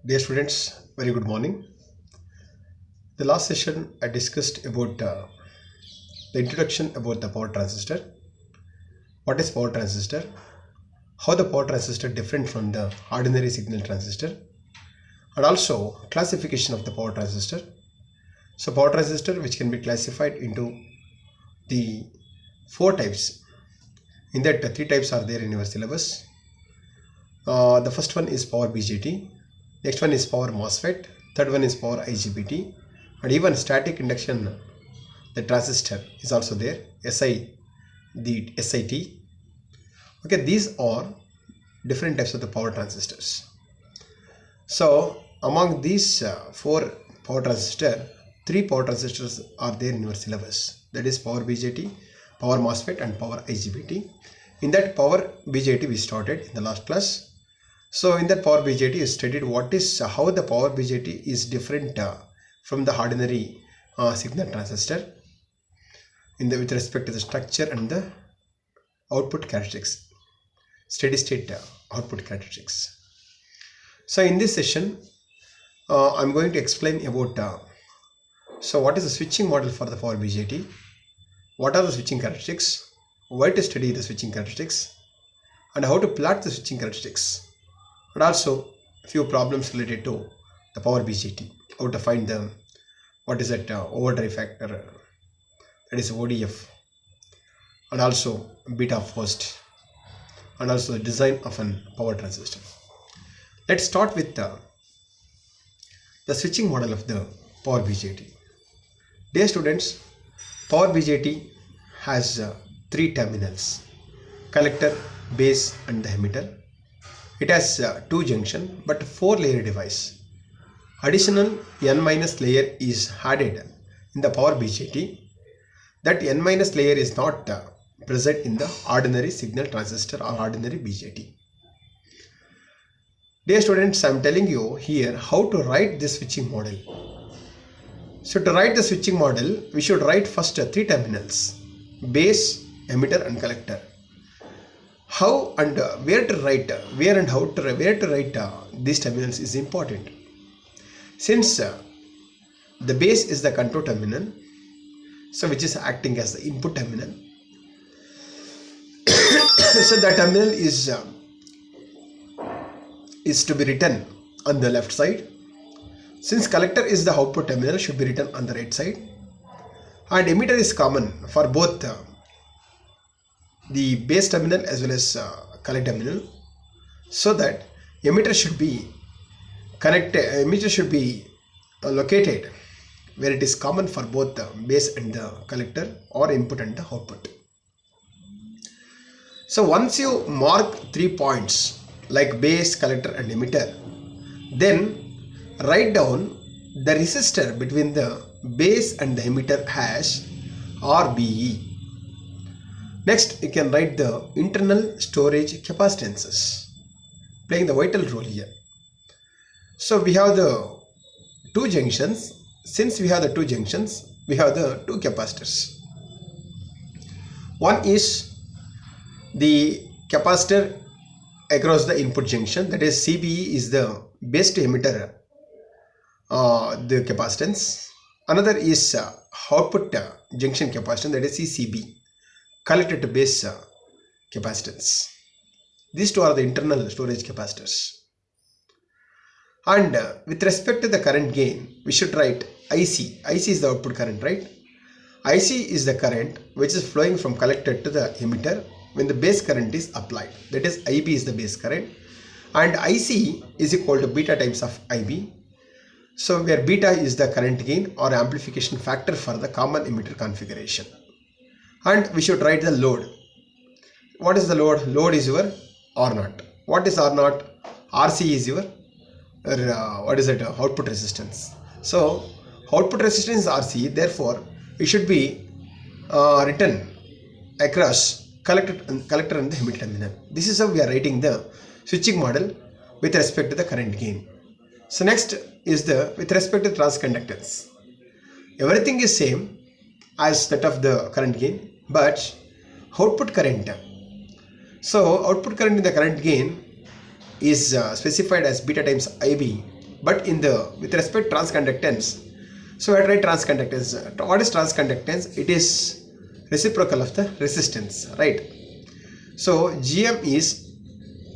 Dear students, very good morning. The last session I discussed about the introduction about the power transistor. What is power transistor? How the power transistor different from the ordinary signal transistor, and also classification of the power transistor. So power transistor which can be classified into the four types. In that three types are there in your syllabus. The first one is power BJT, next one is power MOSFET, third one is power IGBT, and even static induction the transistor is also there, the SIT. Okay, these are different types of the power transistors. So among these four power transistor, three power transistors are there in your syllabus, that is power BJT, power MOSFET and power IGBT. In that power BJT we started in the last class. So in that power BJT is studied how the power BJT is different from the ordinary signal transistor with respect to the structure and the output characteristics, steady state output characteristics. So in this session I'm going to explain about so what is the switching model for the power BJT, what are the switching characteristics, why to study the switching characteristics, and how to plot the switching characteristics, and also a few problems related to the power BJT, how to find the overdrive factor, that is ODF, and also beta first, and also the design of a power transistor. Let's start with the switching model of the power BJT. Dear students, power BJT has three terminals: collector, base and the emitter. It has two junctions but 4-layer device. Additional n- layer is added in the power BJT. That n- layer is not present in the ordinary signal transistor or ordinary BJT. Dear students, I am telling you here how to write this switching model. So to write the switching model, we should write first three terminals: base, emitter and collector. How and where to write these terminals is important. Since the base is the control terminal, so which is acting as the input terminal, so the terminal is to be written on the left side. Since collector is the output terminal, should be written on the right side, and emitter is common for both the base terminal as well as collector terminal, so that emitter should be located where it is common for both the base and the collector, or input and the output. So once you mark 3 points like base, collector and emitter, then write down the resistor between the base and the emitter as RBE. Next, you can write the internal storage capacitances, playing the vital role here. So we have the two junctions. Since we have the two junctions, we have the two capacitors. One is the capacitor across the input junction, that is CBE is the base to emitter the capacitance. Another is output junction capacitance, that is CCB, collector to base capacitance. These two are the internal storage capacitors. And with respect to the current gain, we should write IC. IC is the output current, right? IC is the current which is flowing from collector to the emitter when the base current is applied. That is IB is the base current, and IC is equal to beta times of IB. So where beta is the current gain or amplification factor for the common emitter configuration. And we should write the load. What is the load? Load is your R0. What is R0? RC is your output resistance. So output resistance is RC. Therefore, it should be written across collector and the emitter terminal. This is how we are writing the switching model with respect to the current gain. So next is with respect to transconductance. Everything is same as that of the current gain, but output current. So output current in the current gain is specified as beta times IB But with respect to transconductance, so I write transconductance. What is transconductance? It is reciprocal of the resistance, right? So Gm is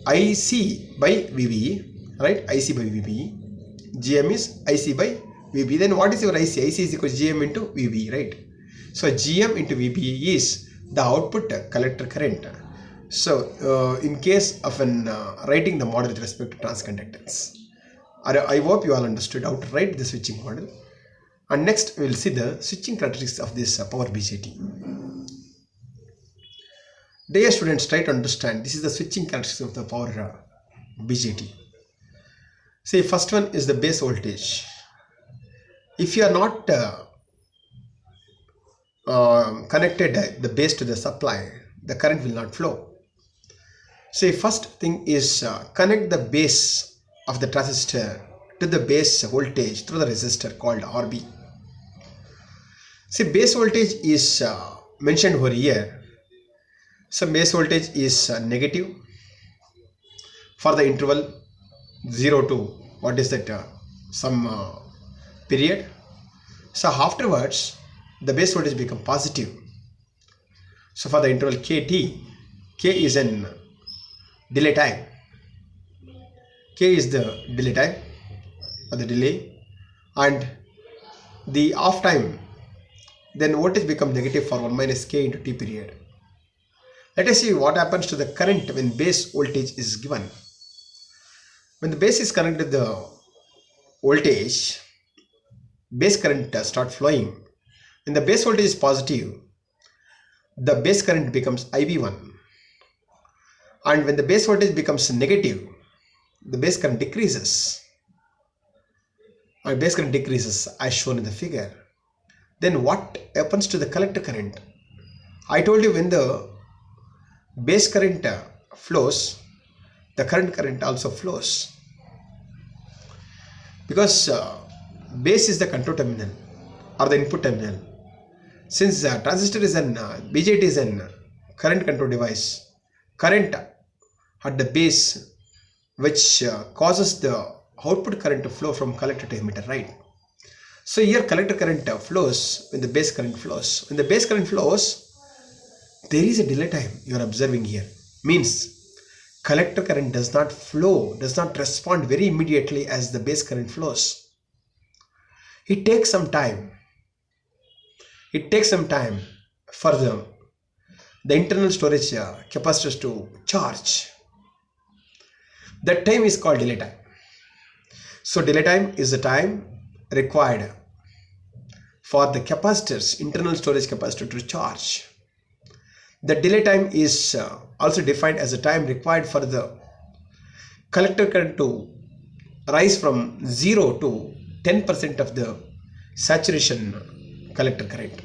IC by VB, right? IC by VB. Gm is IC by VB. Then what is your IC? IC is equal to Gm into VB, right? So Gm into VB is the output collector current. So in case of writing the model with respect to transconductance, I hope you all understood how to write the switching model. And next we will see the switching characteristics of this Power BJT. Dear students, try to understand. This is the switching characteristics of the Power BJT. See, first one is the base voltage. If you are not connected the base to the supply, the current will not flow. See, first thing is connect the base of the transistor to the base voltage through the resistor called RB. See, base voltage is mentioned over here. So base voltage is negative for the interval 0 to what is that some period. So afterwards the base voltage become positive. So for the interval KT, K is an delay time. K is the delay time or the delay, and the off time, then voltage become negative for 1 minus K into T period. Let us see what happens to the current when base voltage is given. When the base is connected to the voltage, base current start flowing. When the base voltage is positive, the base current becomes IB1. And when the base voltage becomes negative, the base current decreases. And base current decreases as shown in the figure. Then what happens to the collector current? I told you when the base current flows, the current also flows. Because base is the control terminal or the input terminal. Since transistor is an BJT is an current control device, current at the base which causes the output current to flow from collector to emitter, right? So here collector current flows when the base current flows. When the base current flows, there is a delay time you are observing here. Means collector current does not flow, does not respond very immediately as the base current flows. It takes some time. It takes some time for the internal storage capacitors to charge. That time is called delay time. So delay time is the time required for the capacitors, internal storage capacitor to charge. The delay time is also defined as the time required for the collector current to rise from 0 to 10% of the saturation collector current.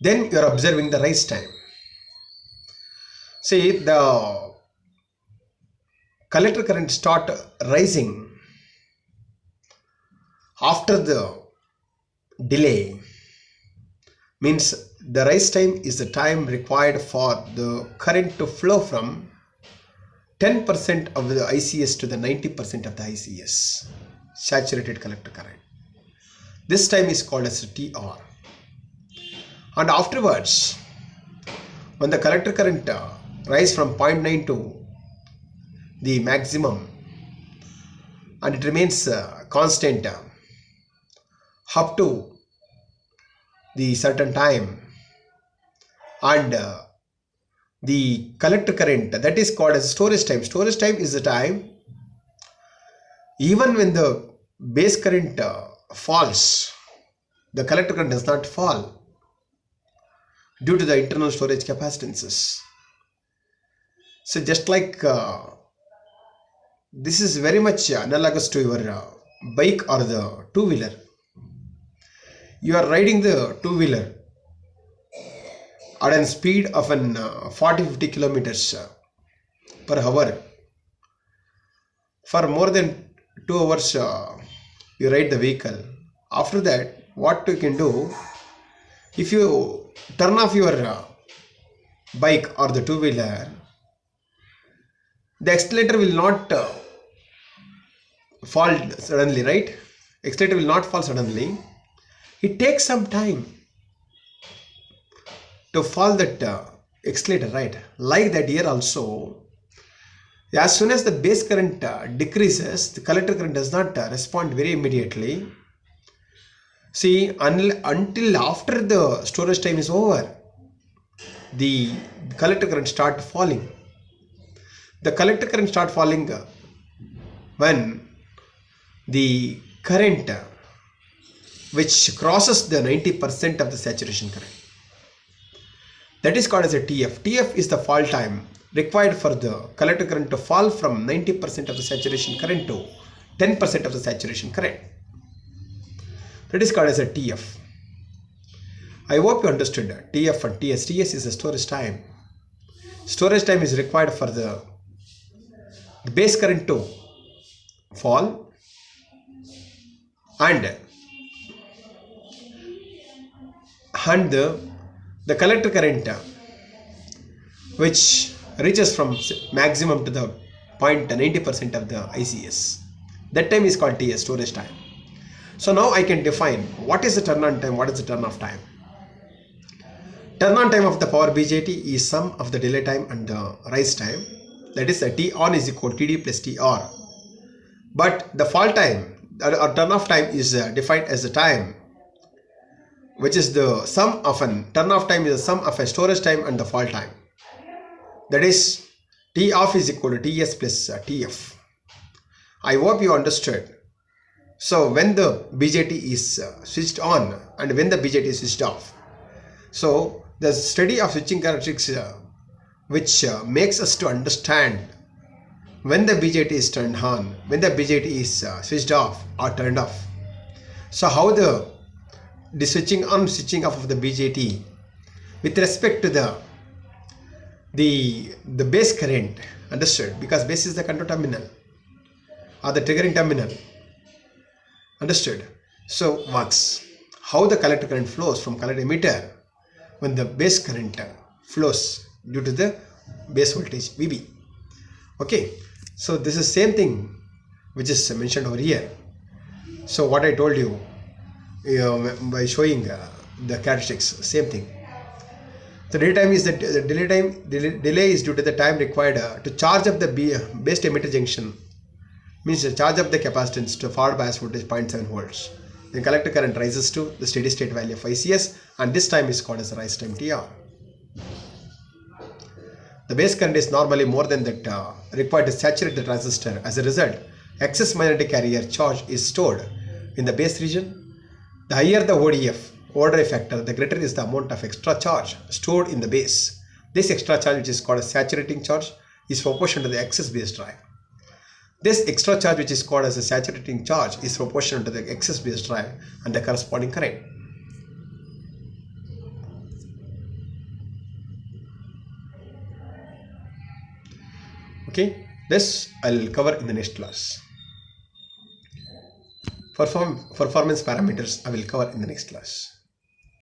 Then you are observing the rise time. See, the collector current start rising after the delay. Means the rise time is the time required for the current to flow from 10% of the ICS to the 90% of the ICS, saturated collector current. This time is called as TR. And afterwards, when the collector current rise from 0.9 to the maximum and it remains constant up to the certain time, and the collector current, that is called as storage time. Storage time is the time even when the base current falls, the collector current does not fall due to the internal storage capacitances. So just like this is very much analogous to your bike or the two-wheeler. You are riding the two-wheeler at a speed of 40-50 kilometers per hour. For more than 2 hours you ride the vehicle. After that, what you can do, if you turn off your bike or the two-wheeler, the accelerator will not fall suddenly, right? Accelerator will not fall suddenly. It takes some time to fall that accelerator, right? Like that here also, as soon as the base current decreases, the collector current does not respond very immediately. See, until after the storage time is over, the collector current start falling. The collector current start falling when the current which crosses the 90% of the saturation current. That is called as a TF. TF is the fall time required for the collector current to fall from 90% of the saturation current to 10% of the saturation current. That is called as a TF. I hope you understood TF and TS. TS is the storage time. Storage time is required for the base current to fall and the collector current which reaches from maximum to the point 90% of the ICS. That time is called TS, storage time. So now I can define what is the turn on time, what is the turn off time. Turn on time of the power BJT is sum of the delay time and the rise time. That is, T on is equal to TD plus TR. But the fall time or turn off time is defined as the time which is the sum of an turn off time is the sum of a storage time and the fall time. That is, T off is equal to TS plus TF. I hope you understood. So when the BJT is switched on and when the BJT is switched off. So the study of switching characteristics which makes us to understand when the BJT is turned on, when the BJT is switched off or turned off. So how the switching on, switching off of the BJT with respect to the base current, understood? Because base is the control terminal or the triggering terminal, understood? So works. How the collector current flows from collector emitter when the base current flows due to the base voltage VB. Okay, so this is same thing which is mentioned over here. So what I told you, by showing the characteristics, same thing. The delay time is the delay is due to the time required to charge up the base emitter junction, means to charge up the capacitance to forward bias voltage 0.7 volts. Then collector current rises to the steady state value of ICS, and this time is called as the rise time TR. The base current is normally more than that required to saturate the transistor. As a result, excess magnetic carrier charge is stored in the base region. The higher the ODF, overdrive factor, the greater is the amount of extra charge stored in the base. This extra charge, which is called a saturating charge, is proportional to the excess base drive. This extra charge, which is called as a saturating charge, is proportional to the excess base drive and the corresponding current. Okay, this I'll cover in the next class. Performance parameters I will cover in the next class.